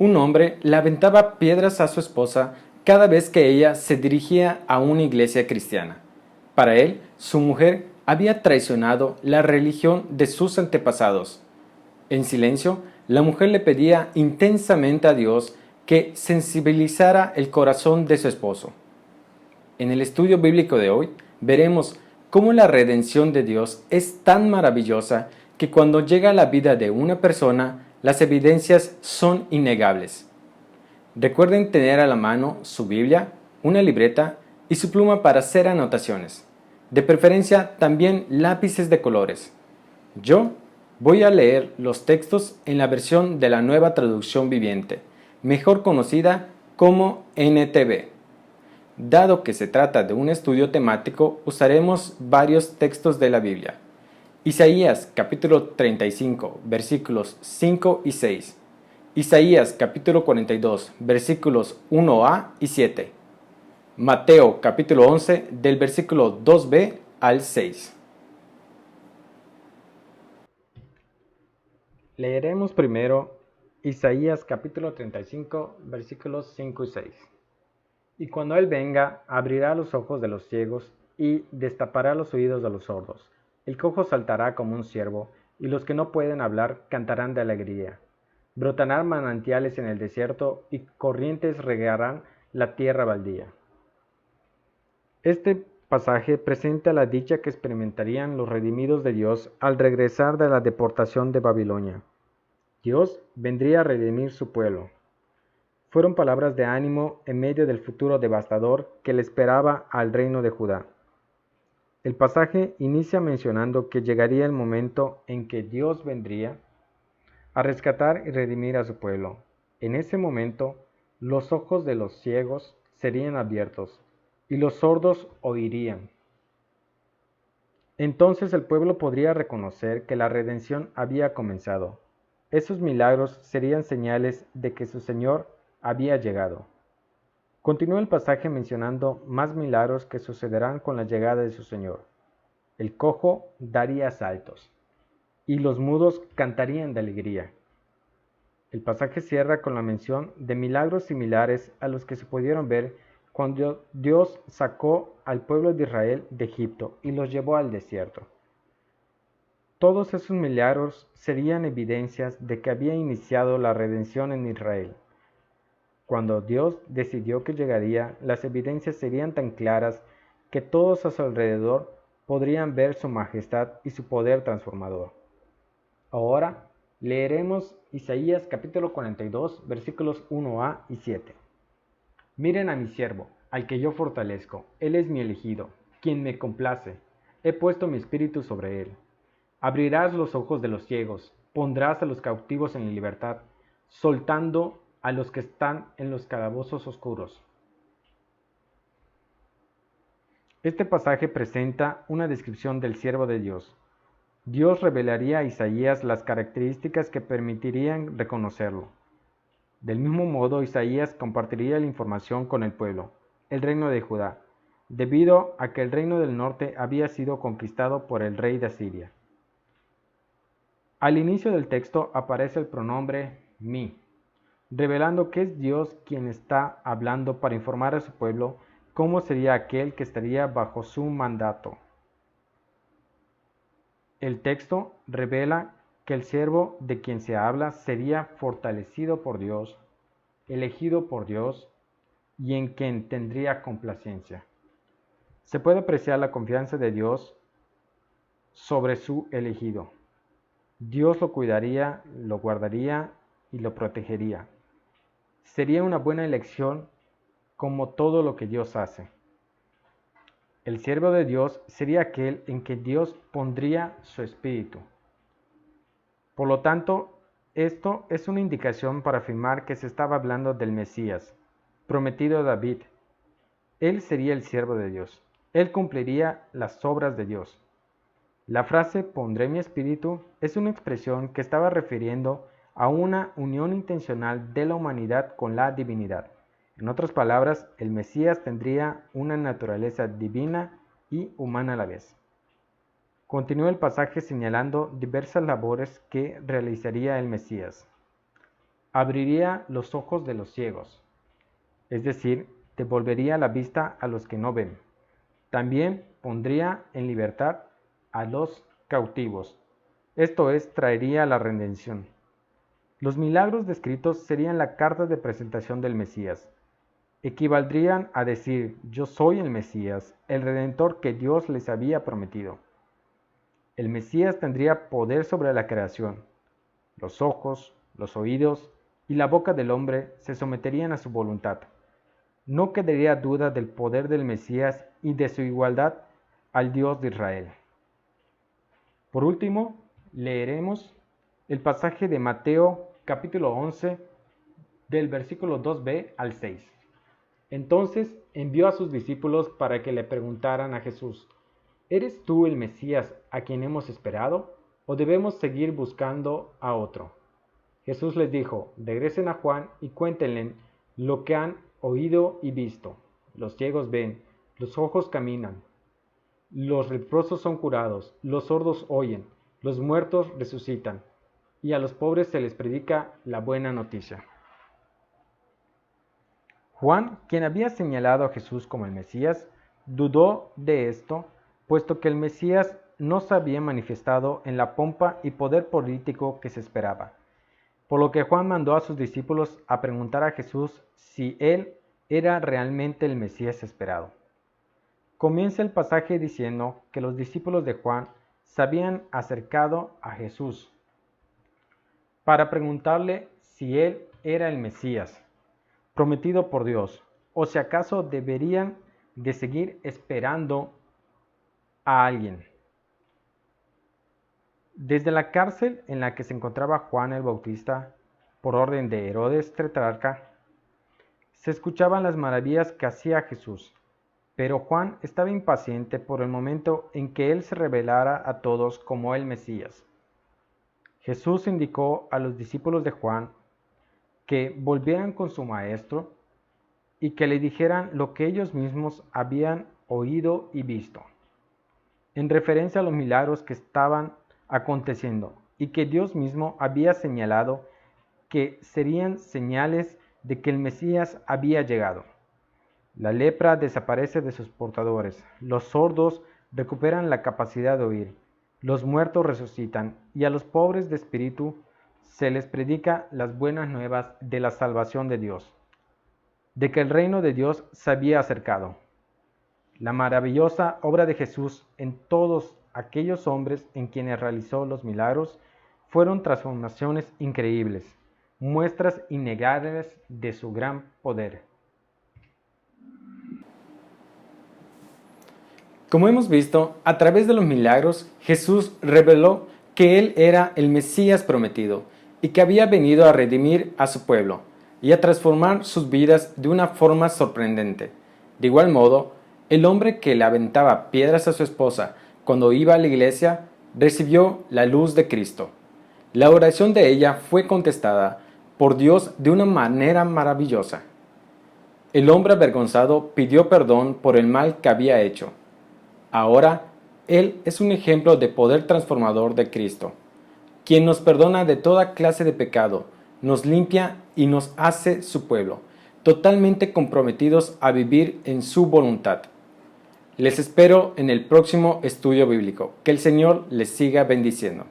Un hombre le aventaba piedras a su esposa cada vez que ella se dirigía a una iglesia cristiana. Para él, su mujer había traicionado la religión de sus antepasados. En silencio, la mujer le pedía intensamente a Dios que sensibilizara el corazón de su esposo. En el estudio bíblico de hoy, veremos cómo la redención de Dios es tan maravillosa que cuando llega a la vida de una persona, las evidencias son innegables. Recuerden tener a la mano su Biblia, una libreta y su pluma para hacer anotaciones. De preferencia, también lápices de colores. Yo voy a leer los textos en la versión de la Nueva Traducción Viviente, mejor conocida como NTV. Dado que se trata de un estudio temático, usaremos varios textos de la Biblia. Isaías capítulo 35, versículos 5 y 6. Isaías capítulo 42, versículos 1a y 7. Mateo capítulo 11, del versículo 2b al 6. Leeremos primero Isaías capítulo 35, versículos 5 y 6. Y cuando Él venga, abrirá los ojos de los ciegos y destapará los oídos de los sordos. El cojo saltará como un ciervo, y los que no pueden hablar cantarán de alegría. Brotarán manantiales en el desierto y corrientes regarán la tierra baldía. Este pasaje presenta la dicha que experimentarían los redimidos de Dios al regresar de la deportación de Babilonia. Dios vendría a redimir su pueblo. Fueron palabras de ánimo en medio del futuro devastador que le esperaba al reino de Judá. El pasaje inicia mencionando que llegaría el momento en que Dios vendría a rescatar y redimir a su pueblo. En ese momento, los ojos de los ciegos serían abiertos y los sordos oirían. Entonces el pueblo podría reconocer que la redención había comenzado. Esos milagros serían señales de que su Señor había llegado. Continúa el pasaje mencionando más milagros que sucederán con la llegada de su Señor. El cojo daría saltos y los mudos cantarían de alegría. El pasaje cierra con la mención de milagros similares a los que se pudieron ver cuando Dios sacó al pueblo de Israel de Egipto y los llevó al desierto. Todos esos milagros serían evidencias de que había iniciado la redención en Israel. Cuando Dios decidió que llegaría, las evidencias serían tan claras que todos a su alrededor podrían ver su majestad y su poder transformador. Ahora leeremos Isaías capítulo 42, versículos 1a y 7. Miren a mi siervo, al que yo fortalezco, él es mi elegido, quien me complace. He puesto mi espíritu sobre él. Abrirás los ojos de los ciegos, pondrás a los cautivos en libertad, soltando a los que están en los calabozos oscuros. Este pasaje presenta una descripción del siervo de Dios. Dios revelaría a Isaías las características que permitirían reconocerlo. Del mismo modo, Isaías compartiría la información con el pueblo, el reino de Judá, debido a que el reino del norte había sido conquistado por el rey de Asiria. Al inicio del texto aparece el pronombre mí, revelando que es Dios quien está hablando para informar a su pueblo cómo sería aquel que estaría bajo su mandato. El texto revela que el siervo de quien se habla sería fortalecido por Dios, elegido por Dios y en quien tendría complacencia. Se puede apreciar la confianza de Dios sobre su elegido. Dios lo cuidaría, lo guardaría y lo protegería. Sería una buena elección como todo lo que Dios hace. El siervo de Dios sería aquel en que Dios pondría su espíritu. Por lo tanto, esto es una indicación para afirmar que se estaba hablando del Mesías, prometido a David. Él sería el siervo de Dios. Él cumpliría las obras de Dios. La frase pondré mi espíritu es una expresión que estaba refiriendo a una unión intencional de la humanidad con la divinidad. En otras palabras, el Mesías tendría una naturaleza divina y humana a la vez. Continúa el pasaje señalando diversas labores que realizaría el Mesías. abriría los ojos de los ciegos, es decir, devolvería la vista a los que no ven. También pondría en libertad a los cautivos, esto es, traería la redención. Los milagros descritos serían la carta de presentación del Mesías. Equivaldrían a decir: yo soy el Mesías, el Redentor que Dios les había prometido. El Mesías tendría poder sobre la creación. Los ojos, los oídos y la boca del hombre se someterían a su voluntad. No quedaría duda del poder del Mesías y de su igualdad al Dios de Israel. Por último, leeremos el pasaje de Mateo capítulo 11 del versículo 2b al 6. Entonces envió a sus discípulos para que le preguntaran a Jesús: ¿eres tú el Mesías a quien hemos esperado, o debemos seguir buscando a otro? Jesús les dijo: regresen a Juan y cuéntenle lo que han oído y visto. Los ciegos ven, los ojos caminan, los leprosos son curados, los sordos oyen, los muertos resucitan, y a los pobres se les predica la buena noticia. Juan, quien había señalado a Jesús como el Mesías, dudó de esto, puesto que el Mesías no se había manifestado en la pompa y poder político que se esperaba. Por lo que Juan mandó a sus discípulos a preguntar a Jesús si él era realmente el Mesías esperado. Comienza el pasaje diciendo que los discípulos de Juan se habían acercado a Jesús para preguntarle si él era el Mesías prometido por Dios, o si acaso deberían de seguir esperando a alguien. Desde la cárcel en la que se encontraba Juan el Bautista, por orden de Herodes tetrarca, se escuchaban las maravillas que hacía Jesús, pero Juan estaba impaciente por el momento en que él se revelara a todos como el Mesías. Jesús indicó a los discípulos de Juan que volvieran con su maestro y que le dijeran lo que ellos mismos habían oído y visto, en referencia a los milagros que estaban aconteciendo y que Dios mismo había señalado que serían señales de que el Mesías había llegado. La lepra desaparece de sus portadores, los sordos recuperan la capacidad de oír, los muertos resucitan y a los pobres de espíritu se les predica las buenas nuevas de la salvación de Dios, de que el reino de Dios se había acercado. La maravillosa obra de Jesús en todos aquellos hombres en quienes realizó los milagros fueron transformaciones increíbles, muestras innegables de su gran poder. Como hemos visto, a través de los milagros, Jesús reveló que Él era el Mesías prometido y que había venido a redimir a su pueblo y a transformar sus vidas de una forma sorprendente. De igual modo, el hombre que le aventaba piedras a su esposa cuando iba a la iglesia recibió la luz de Cristo. La oración de ella fue contestada por Dios de una manera maravillosa. El hombre avergonzado pidió perdón por el mal que había hecho. Ahora, Él es un ejemplo de poder transformador de Cristo, quien nos perdona de toda clase de pecado, nos limpia y nos hace su pueblo, totalmente comprometidos a vivir en su voluntad. Les espero en el próximo estudio bíblico. Que el Señor les siga bendiciendo.